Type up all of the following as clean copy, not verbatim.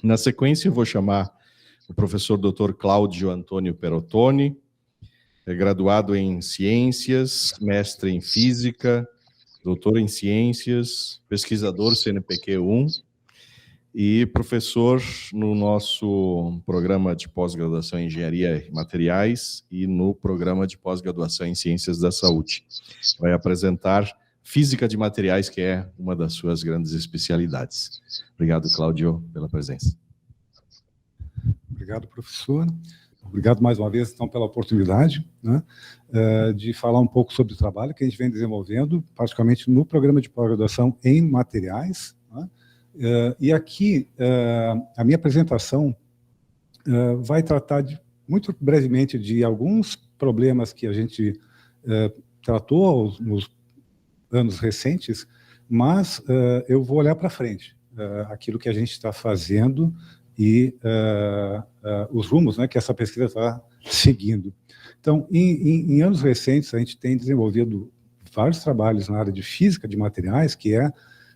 Na sequência, eu vou chamar o professor Dr. Cláudio Antônio Perotoni, graduado em Ciências, mestre em Física, doutor em Ciências, pesquisador CNPq 1 e professor no nosso programa de pós-graduação em Engenharia e Materiais e no programa de pós-graduação em Ciências da Saúde. Vai apresentar Física de Materiais, que é uma das suas grandes especialidades. Obrigado, Cláudio, pela presença. Obrigado, professor. Obrigado mais uma vez, então, pela oportunidade, né, de falar um pouco sobre o trabalho que a gente vem desenvolvendo, particularmente no programa de pós-graduação em materiais, né, e aqui, a minha apresentação vai tratar, muito brevemente, de alguns problemas que a gente tratou nos anos recentes, mas eu vou olhar para frente, aquilo que a gente está fazendo e os rumos, né, que essa pesquisa está seguindo. Então, em anos recentes, a gente tem desenvolvido vários trabalhos na área de física de materiais, que é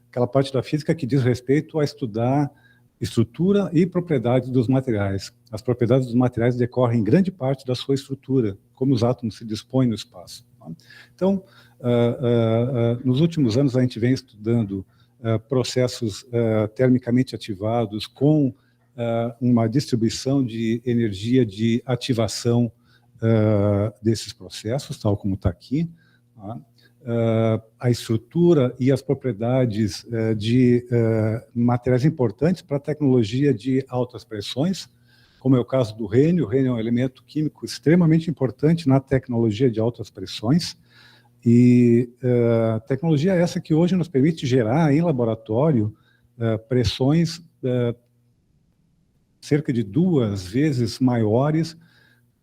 aquela parte da física que diz respeito a estudar estrutura e propriedades dos materiais. As propriedades dos materiais decorrem em grande parte da sua estrutura, como os átomos se dispõem no espaço. Então, nos últimos anos, a gente vem estudando processos termicamente ativados com uma distribuição de energia de ativação desses processos, tal como está aqui, tá? A estrutura e as propriedades de materiais importantes para a tecnologia de altas pressões, como é o caso do rênio. O rênio é um elemento químico extremamente importante na tecnologia de altas pressões, e tecnologia essa que hoje nos permite gerar em laboratório pressões cerca de 2 vezes maiores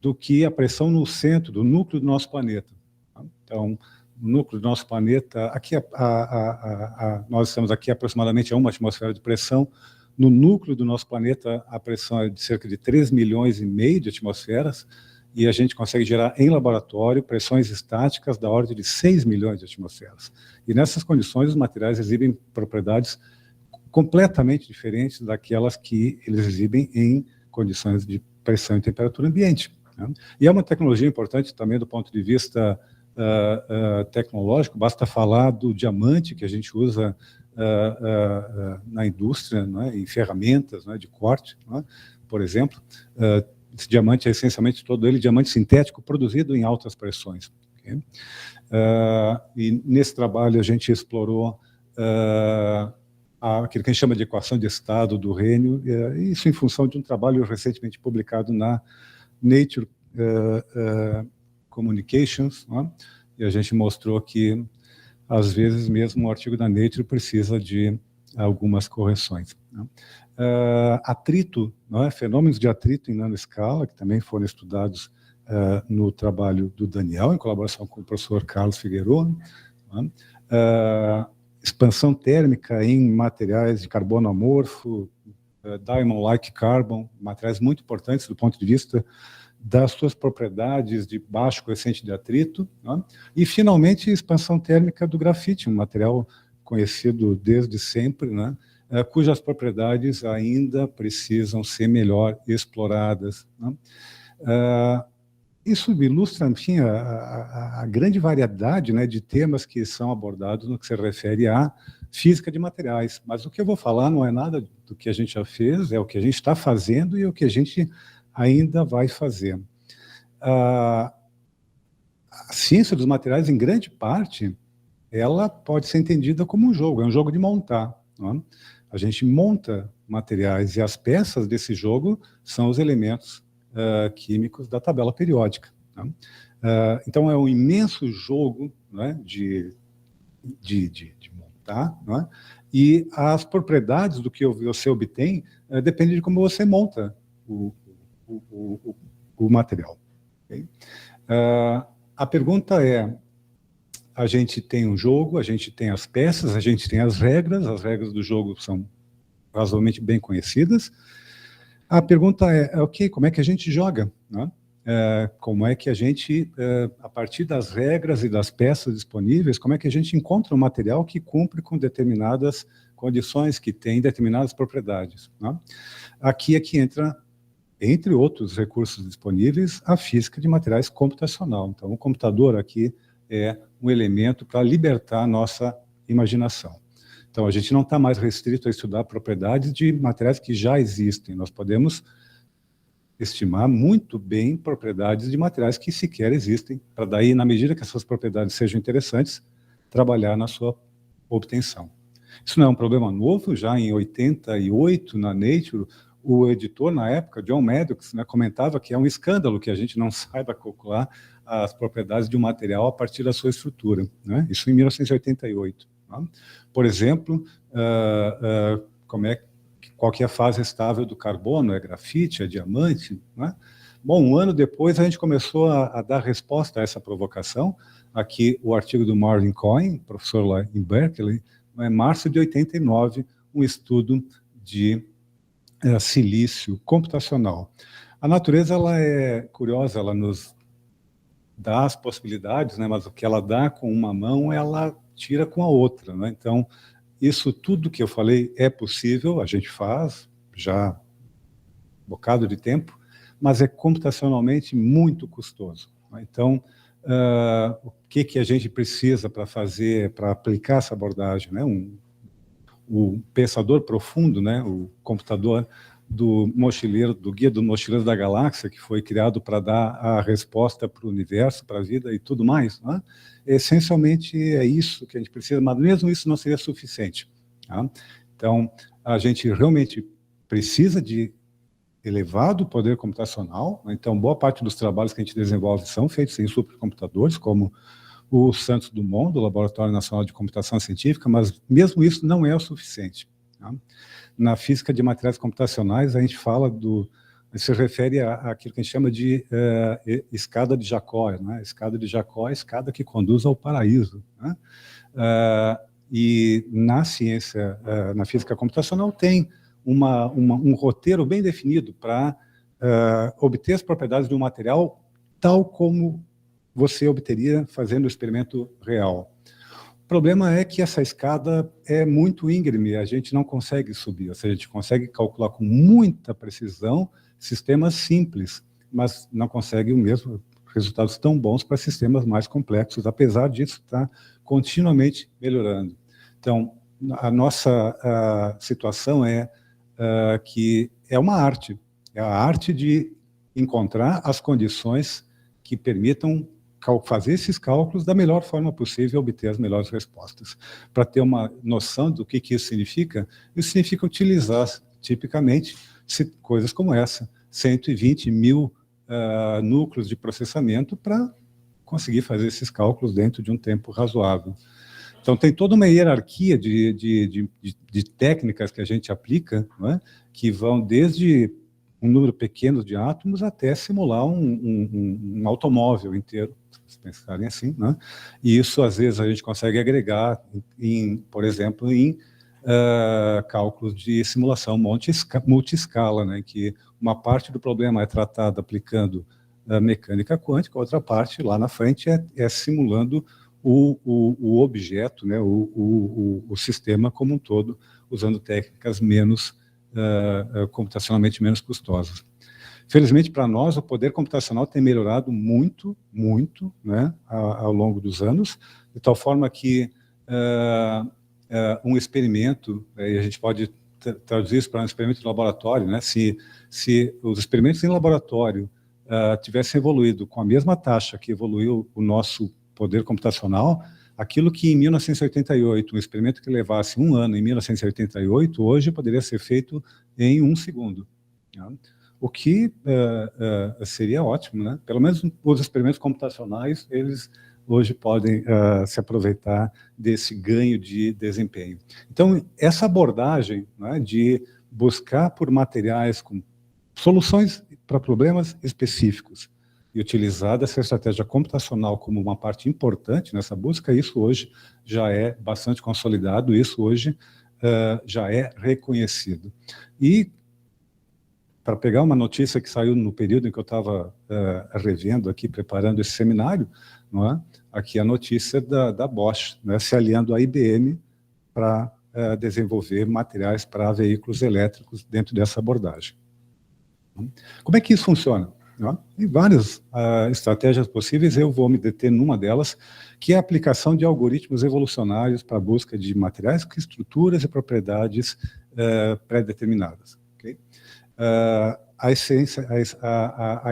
do que a pressão no centro, do núcleo do nosso planeta. Então, no núcleo do nosso planeta, aqui nós estamos aqui aproximadamente a 1 atmosfera de pressão. No núcleo do nosso planeta, a pressão é de cerca de 3,5 milhões de atmosferas, e a gente consegue gerar em laboratório pressões estáticas da ordem de 6 milhões de atmosferas. E nessas condições, os materiais exibem propriedades completamente diferentes daquelas que eles exibem em condições de pressão e temperatura ambiente, né? E é uma tecnologia importante também do ponto de vista tecnológico. Basta falar do diamante que a gente usa na indústria, né, em ferramentas, né, de corte, né, por exemplo. Esse diamante é essencialmente todo ele diamante sintético produzido em altas pressões. Okay? E nesse trabalho a gente explorou aquilo que a gente chama de equação de estado do rênio, isso em função de um trabalho recentemente publicado na Nature Communications, né? E a gente mostrou que, às vezes, mesmo um artigo da Nature precisa de algumas correções, né? Atrito, né? Fenômenos de atrito em nanoescala, que também foram estudados no trabalho do Daniel, em colaboração com o professor Carlos Figueiredo, né? Expansão térmica em materiais de carbono amorfo, diamond-like carbon, materiais muito importantes do ponto de vista das suas propriedades de baixo coeficiente de atrito, né? E, finalmente, expansão térmica do grafite, um material conhecido desde sempre, né? Cujas propriedades ainda precisam ser melhor exploradas, né? Isso ilustra, enfim, a grande variedade, né, de temas que são abordados no que se refere à física de materiais. Mas o que eu vou falar não é nada do que a gente já fez, é o que a gente está fazendo e o que a gente ainda vai fazer. A ciência dos materiais, em grande parte, ela pode ser entendida como um jogo, é um jogo de montar, não é? A gente monta materiais e as peças desse jogo são os elementos químicos da tabela periódica, tá? Então, é um imenso jogo, né, de montar, não é? E as propriedades do que você obtém dependem de como você monta o material. Okay? A pergunta é, a gente tem um jogo, a gente tem as peças, a gente tem as regras do jogo são razoavelmente bem conhecidas. A pergunta é, ok, como é que a gente joga, né? Como é que a gente, a partir das regras e das peças disponíveis, como é que a gente encontra um material que cumpre com determinadas condições que têm determinadas propriedades, né? Aqui é que entra, entre outros recursos disponíveis, a física de materiais computacional. Então, o computador aqui é um elemento para libertar a nossa imaginação. Então, a gente não está mais restrito a estudar propriedades de materiais que já existem. Nós podemos estimar muito bem propriedades de materiais que sequer existem, para daí, na medida que essas propriedades sejam interessantes, trabalhar na sua obtenção. Isso não é um problema novo. Já em 88, na Nature, o editor, na época, John Maddox, né, comentava que é um escândalo que a gente não saiba calcular as propriedades de um material a partir da sua estrutura, né? Isso em 1988. Tá? Por exemplo, qual que é a fase estável do carbono? É grafite, é diamante, né? Bom, um ano depois a gente começou a dar resposta a essa provocação. Aqui o artigo do Marvin Cohen, professor lá em Berkeley, em março de 89, um estudo de silício computacional. A natureza, ela é curiosa, ela nos dá as possibilidades, né? Mas o que ela dá com uma mão, ela tira com a outra, né? Então, isso tudo que eu falei é possível, a gente faz já um bocado de tempo, mas é computacionalmente muito custoso, né? Então, o que a gente precisa para fazer, para aplicar essa abordagem, né? O pensador profundo, né? O computador do mochileiro, do Guia do Mochileiro da Galáxia, que foi criado para dar a resposta para o universo, para a vida e tudo mais, né? Essencialmente é isso que a gente precisa, mas mesmo isso não seria suficiente, tá? Então, a gente realmente precisa de elevado poder computacional, né? Então, boa parte dos trabalhos que a gente desenvolve são feitos em supercomputadores, como o Santos Dumont, do Laboratório Nacional de Computação Científica, mas mesmo isso não é o suficiente, tá? Na física de materiais computacionais, a gente fala se refere àquilo que a gente chama de escada de Jacó, né? Escada de Jacó é a escada que conduz ao paraíso, né? E na ciência, na física computacional, tem um roteiro bem definido para obter as propriedades de um material tal como você obteria fazendo o experimento real. O problema é que essa escada é muito íngreme, a gente não consegue subir, ou seja, a gente consegue calcular com muita precisão sistemas simples, mas não consegue o mesmo resultados tão bons para sistemas mais complexos, apesar disso estar continuamente melhorando. Então, a nossa situação é que é uma arte, é a arte de encontrar as condições que permitam fazer esses cálculos da melhor forma possível e obter as melhores respostas. Para ter uma noção do que isso significa utilizar, tipicamente, coisas como essa, 120 mil núcleos de processamento para conseguir fazer esses cálculos dentro de um tempo razoável. Então, tem toda uma hierarquia de técnicas que a gente aplica, não é? Que vão desde um número pequeno de átomos até simular um automóvel inteiro, se pensarem assim, né? E isso, às vezes, a gente consegue agregar, por exemplo, em cálculos de simulação multi-escala, né? Que uma parte do problema é tratada aplicando mecânica quântica, outra parte, lá na frente, é simulando o objeto, né? O sistema como um todo, usando técnicas computacionalmente menos custosas. Felizmente, para nós, o poder computacional tem melhorado muito, muito, né, ao longo dos anos, de tal forma que um experimento, e a gente pode traduzir isso para um experimento de laboratório, né, se os experimentos em laboratório tivessem evoluído com a mesma taxa que evoluiu o nosso poder computacional, aquilo que em 1988, um experimento que levasse um ano em 1988, hoje poderia ser feito em 1 segundo. Né? O que seria ótimo, né? Pelo menos os experimentos computacionais, eles hoje podem se aproveitar desse ganho de desempenho. Então, essa abordagem, né, de buscar por materiais com soluções para problemas específicos, e utilizar essa estratégia computacional como uma parte importante nessa busca, isso hoje já é bastante consolidado, isso hoje já é reconhecido. E, para pegar uma notícia que saiu no período em que eu estava revendo aqui, preparando esse seminário, não é? Aqui a notícia da Bosch, né, se aliando à IBM para desenvolver materiais para veículos elétricos dentro dessa abordagem. Como é que isso funciona? Tem várias estratégias possíveis, eu vou me deter numa delas, que é a aplicação de algoritmos evolucionários para a busca de materiais com estruturas e propriedades pré-determinadas. Okay? A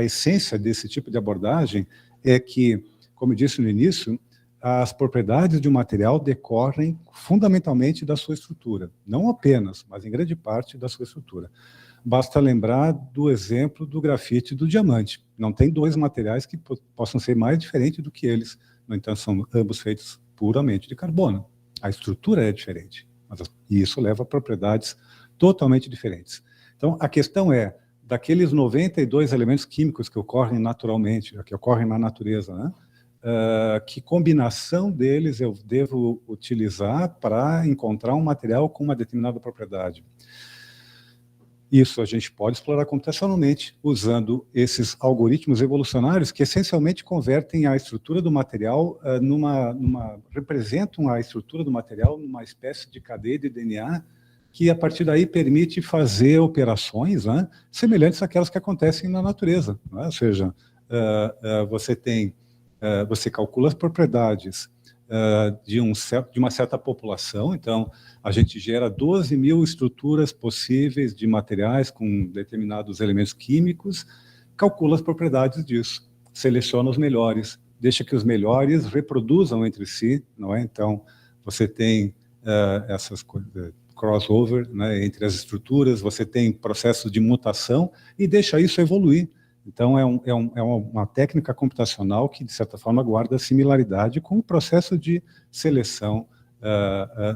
essência desse tipo de abordagem é que, como eu disse no início, as propriedades de um material decorrem fundamentalmente da sua estrutura, não apenas, mas em grande parte da sua estrutura. Basta lembrar do exemplo do grafite e do diamante. Não tem dois materiais que possam ser mais diferentes do que eles. No entanto, são ambos feitos puramente de carbono. A estrutura é diferente, e isso leva a propriedades totalmente diferentes. Então, a questão é, daqueles 92 elementos químicos que ocorrem naturalmente, que ocorrem na natureza, né? Que combinação deles eu devo utilizar para encontrar um material com uma determinada propriedade? Isso a gente pode explorar computacionalmente, usando esses algoritmos evolucionários que essencialmente convertem a estrutura do material representam a estrutura do material numa espécie de cadeia de DNA que, a partir daí, permite fazer operações, né, semelhantes àquelas que acontecem na natureza. Né? Ou seja, você calcula as propriedades de uma certa população, então a gente gera 12 mil estruturas possíveis de materiais com determinados elementos químicos, calcula as propriedades disso, seleciona os melhores, deixa que os melhores reproduzam entre si, não é? Então, você tem essas coisas, crossover, né, entre as estruturas, você tem processos de mutação e deixa isso evoluir. Então, é uma técnica computacional que, de certa forma, guarda similaridade com o processo de seleção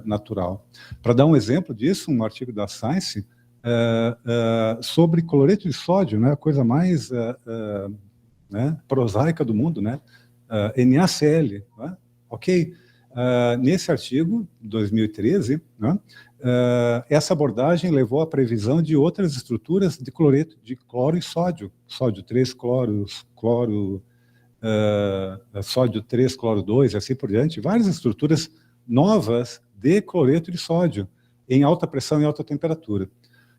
natural. Para dar um exemplo disso, um artigo da Science sobre cloreto de sódio, né, a coisa mais prosaica do mundo, né, NaCl. Né, ok? Nesse artigo, 2013, né, essa abordagem levou à previsão de outras estruturas de cloreto, de cloro e sódio. Sódio 3, sódio 3, cloro 2, e assim por diante. Várias estruturas novas de cloreto de sódio, em alta pressão e alta temperatura.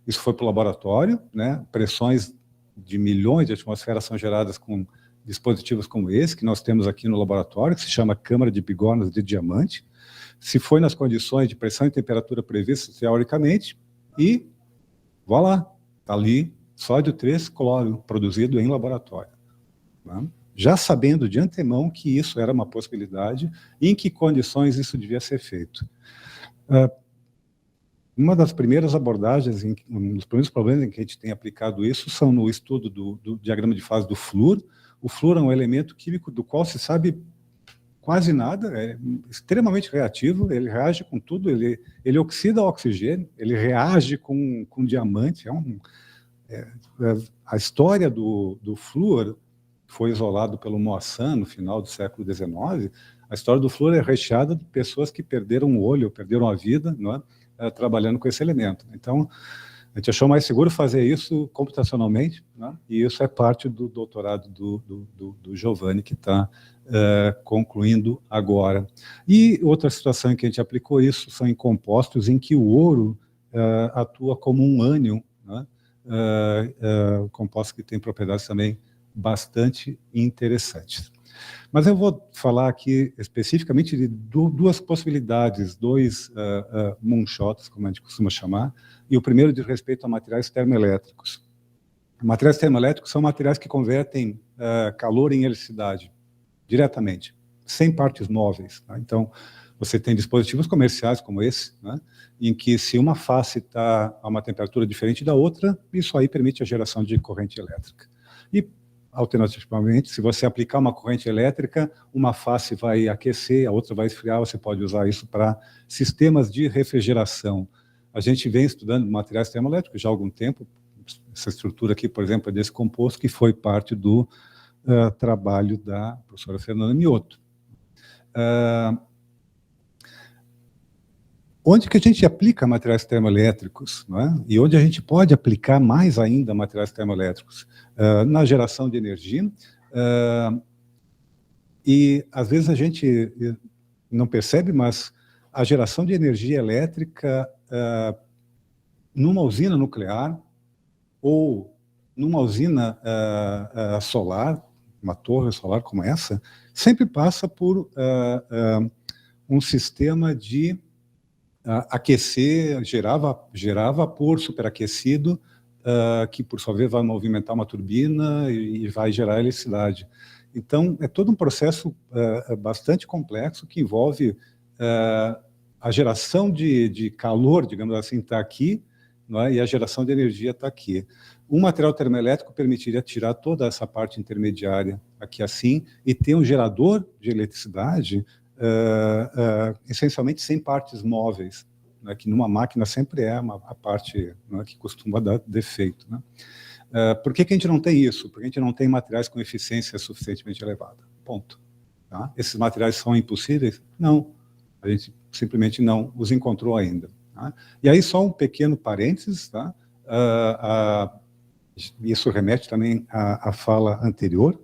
Isso foi para o laboratório, né? Pressões de milhões de atmosferas são geradas com dispositivos como esse, que nós temos aqui no laboratório, que se chama câmara de bigornas de diamante. Se foi nas condições de pressão e temperatura previstas teoricamente, e voilà, está ali sódio 3 cloro, produzido em laboratório. Né? Já sabendo de antemão que isso era uma possibilidade, e em que condições isso devia ser feito. Uma das primeiras abordagens, um dos primeiros problemas em que a gente tem aplicado isso, são no estudo do diagrama de fase do flúor. O flúor é um elemento químico do qual se sabe quase nada, é extremamente reativo, ele reage com tudo, ele oxida oxigênio, ele reage com diamante. A história do flúor foi isolado pelo Moissan no final do século XIX. A história do flúor é recheada de pessoas que perderam o olho, perderam a vida, não é? Trabalhando com esse elemento. Então, a gente achou mais seguro fazer isso computacionalmente, né? E isso é parte do doutorado do Giovanni, que está concluindo agora. E outra situação em que a gente aplicou isso são em compostos em que o ouro atua como um ânion, né? Compostos que têm propriedades também bastante interessantes. Mas eu vou falar aqui especificamente de duas possibilidades, dois moonshots, como a gente costuma chamar, e o primeiro diz respeito a materiais termoelétricos. Materiais termoelétricos são materiais que convertem calor em eletricidade, diretamente, sem partes móveis. Né? Então, você tem dispositivos comerciais como esse, né, em que se uma face está a uma temperatura diferente da outra, isso aí permite a geração de corrente elétrica. E, alternativamente, se você aplicar uma corrente elétrica, uma face vai aquecer, a outra vai esfriar, você pode usar isso para sistemas de refrigeração. A gente vem estudando materiais termoelétricos já há algum tempo. Essa estrutura aqui, por exemplo, é desse composto que foi parte do trabalho da professora Fernanda Mioto. Onde que a gente aplica materiais termoelétricos, não é? E onde a gente pode aplicar mais ainda materiais termoelétricos? Na geração de energia, e às vezes a gente não percebe, mas a geração de energia elétrica numa usina nuclear ou numa usina solar, uma torre solar como essa, sempre passa por um sistema de aquecer, gerar vapor superaquecido, que por sua vez vai movimentar uma turbina e vai gerar eletricidade. Então, é todo um processo bastante complexo que envolve a geração de calor, digamos assim, está aqui, não é? E a geração de energia está aqui. Um material termoelétrico permitiria tirar toda essa parte intermediária aqui assim e ter um gerador de eletricidade essencialmente sem partes móveis, né, que numa máquina sempre é a parte, né, que costuma dar defeito. Né? Por que a gente não tem isso? Porque a gente não tem materiais com eficiência suficientemente elevada. Ponto. Tá? Esses materiais são impossíveis? Não. A gente simplesmente não os encontrou ainda. Tá? E aí só um pequeno parênteses, tá? Isso remete também à fala anterior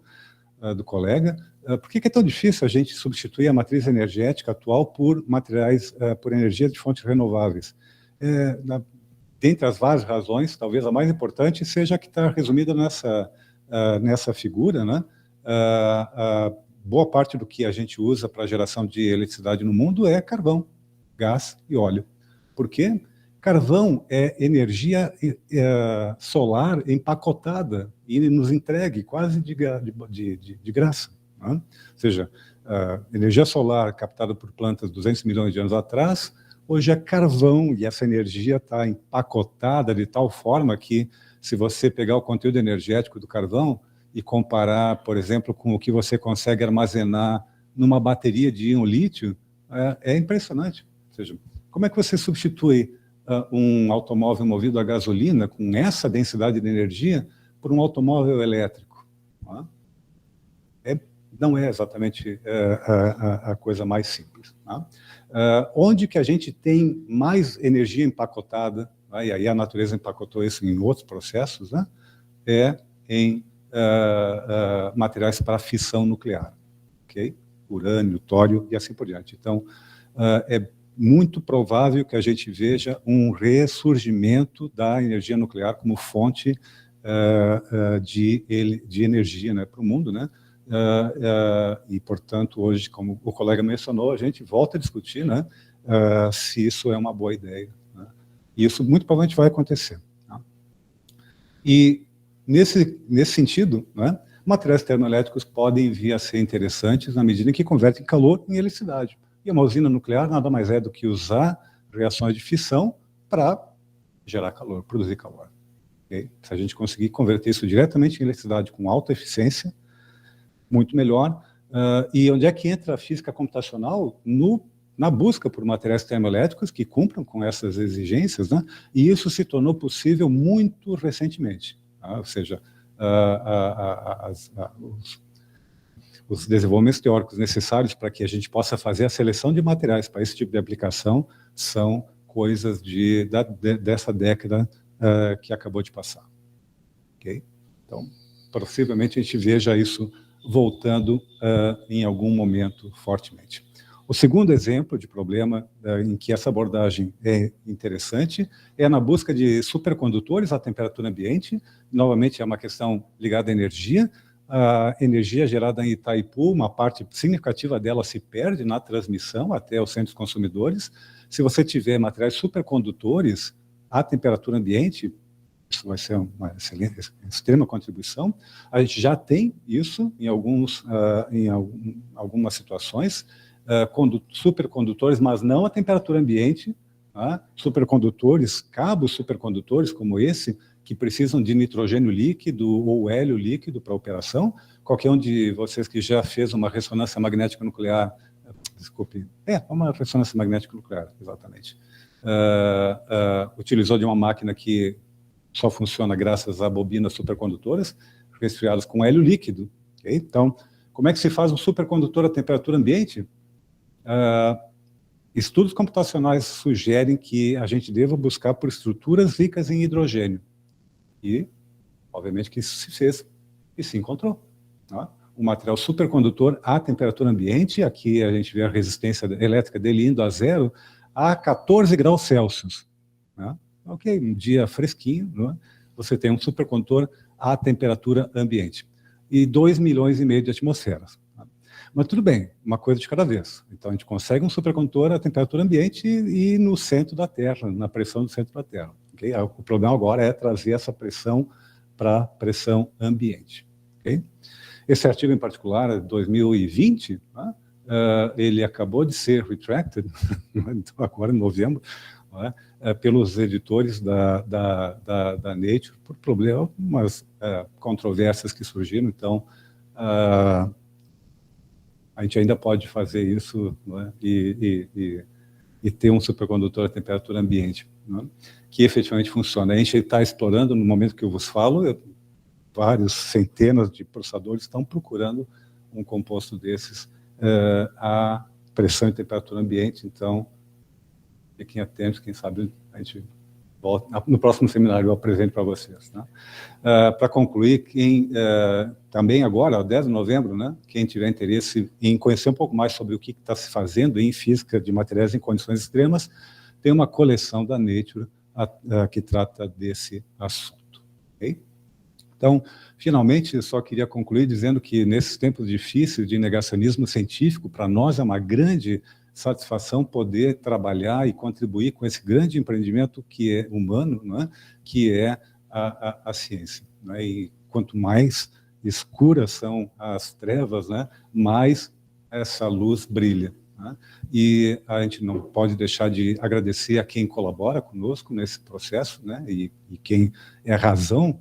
do colega. Por que é tão difícil a gente substituir a matriz energética atual por materiais, por energia de fontes renováveis? Dentre as várias razões, talvez a mais importante seja a que está resumida nessa figura, né? Boa parte do que a gente usa para a geração de eletricidade no mundo é carvão, gás e óleo. Por quê? Carvão é energia solar empacotada e nos entregue quase de graça. Né? Ou seja, energia solar captada por plantas 200 milhões de anos atrás, hoje é carvão, e essa energia está empacotada de tal forma que, se você pegar o conteúdo energético do carvão e comparar, por exemplo, com o que você consegue armazenar numa bateria de íon lítio, é impressionante. Ou seja, como é que você substitui um automóvel movido a gasolina com essa densidade de energia por um automóvel elétrico? Não é exatamente a coisa mais simples. Tá? Onde que a gente tem mais energia empacotada, e aí a natureza empacotou isso em outros processos, né? É em materiais para fissão nuclear, okay? Urânio, tório e assim por diante. Então, é muito provável que a gente veja um ressurgimento da energia nuclear como fonte de energia, né, para o mundo, né? E, portanto, hoje, como o colega mencionou, a gente volta a discutir, né, se isso é uma boa ideia. Né? E isso muito provavelmente vai acontecer. Tá? E, nesse sentido, né, materiais termoelétricos podem vir a ser interessantes na medida em que convertem calor em eletricidade. E uma usina nuclear nada mais é do que usar reações de fissão para gerar calor, produzir calor. Okay? Se a gente conseguir converter isso diretamente em eletricidade com alta eficiência, muito melhor. E onde é que entra a física computacional? Na busca por materiais termoelétricos que cumpram com essas exigências, né? E isso se tornou possível muito recentemente. Tá? Ou seja, os desenvolvimentos teóricos necessários para que a gente possa fazer a seleção de materiais para esse tipo de aplicação são coisas dessa década que acabou de passar. Okay? Então, possivelmente a gente veja isso voltando em algum momento fortemente. O segundo exemplo de problema em que essa abordagem é interessante é na busca de supercondutores à temperatura ambiente. Novamente, é uma questão ligada à energia. A energia gerada em Itaipu, uma parte significativa dela se perde na transmissão até os centros consumidores. Se você tiver materiais supercondutores à temperatura ambiente, isso vai ser uma extrema contribuição. A gente já tem isso em algumas situações, supercondutores, mas não a temperatura ambiente, tá? Supercondutores, cabos supercondutores como esse, que precisam de nitrogênio líquido ou hélio líquido para operação. Qualquer um de vocês que já fez uma ressonância magnética nuclear, desculpe, uma ressonância magnética nuclear, exatamente, utilizou de uma máquina que só funciona graças a bobinas supercondutoras, resfriadas com hélio líquido. Okay? Então, como é que se faz um supercondutor à temperatura ambiente? Estudos computacionais sugerem que a gente deva buscar por estruturas ricas em hidrogênio. E, obviamente, que isso se fez e se encontrou. Tá? um material supercondutor à temperatura ambiente. Aqui a gente vê a resistência elétrica dele indo a 0 a 14 graus Celsius. Né? Ok, um dia fresquinho, né? Você tem um supercondutor à temperatura ambiente. E 2,5 milhões de atmosferas. Mas tudo bem, uma coisa de cada vez. Então a gente consegue um supercondutor à temperatura ambiente e no centro da Terra, na pressão do centro da Terra. Okay? O problema agora é trazer essa pressão para a pressão ambiente. Okay? Esse artigo em particular, 2020, né, ele acabou de ser retracted, então agora em novembro, né, pelos editores da Nature, por problemas, controvérsias que surgiram. Então, a gente ainda pode fazer isso, né, e ter um supercondutor à temperatura ambiente, né, que efetivamente funciona. A gente está explorando, no momento que eu vos falo, vários centenas de processadores estão procurando um composto desses a pressão e temperatura ambiente. Então, fiquem atentos, quem sabe a gente volta. No próximo seminário eu apresento para vocês. Né? Para concluir, também agora, 10 de novembro, né, quem tiver interesse em conhecer um pouco mais sobre o que está se fazendo em física de materiais em condições extremas, tem uma coleção da Nature que trata desse assunto. Okay? Então, finalmente, eu só queria concluir dizendo que, nesses tempos difíceis de negacionismo científico, para nós é uma grande satisfação poder trabalhar e contribuir com esse grande empreendimento que é humano, né, que é a ciência. Né? E quanto mais escuras são as trevas, né, mais essa luz brilha. Né? E a gente não pode deixar de agradecer a quem colabora conosco nesse processo, né, e quem é a razão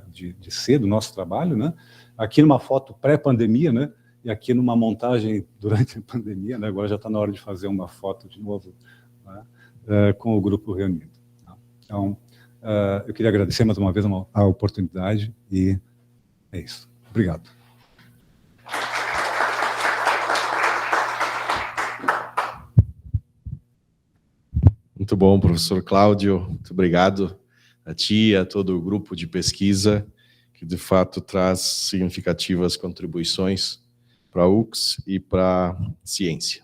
de ser do nosso trabalho, né? Aqui numa foto pré-pandemia, né? E aqui numa montagem durante a pandemia, né? Agora já está na hora de fazer uma foto de novo, né? Com o grupo reunido. Tá? Então, eu queria agradecer mais uma vez a oportunidade e é isso. Obrigado. Muito bom, professor Cláudio. Muito obrigado a ti e a todo o grupo de pesquisa, que de fato traz significativas contribuições para a UX e para a ciência.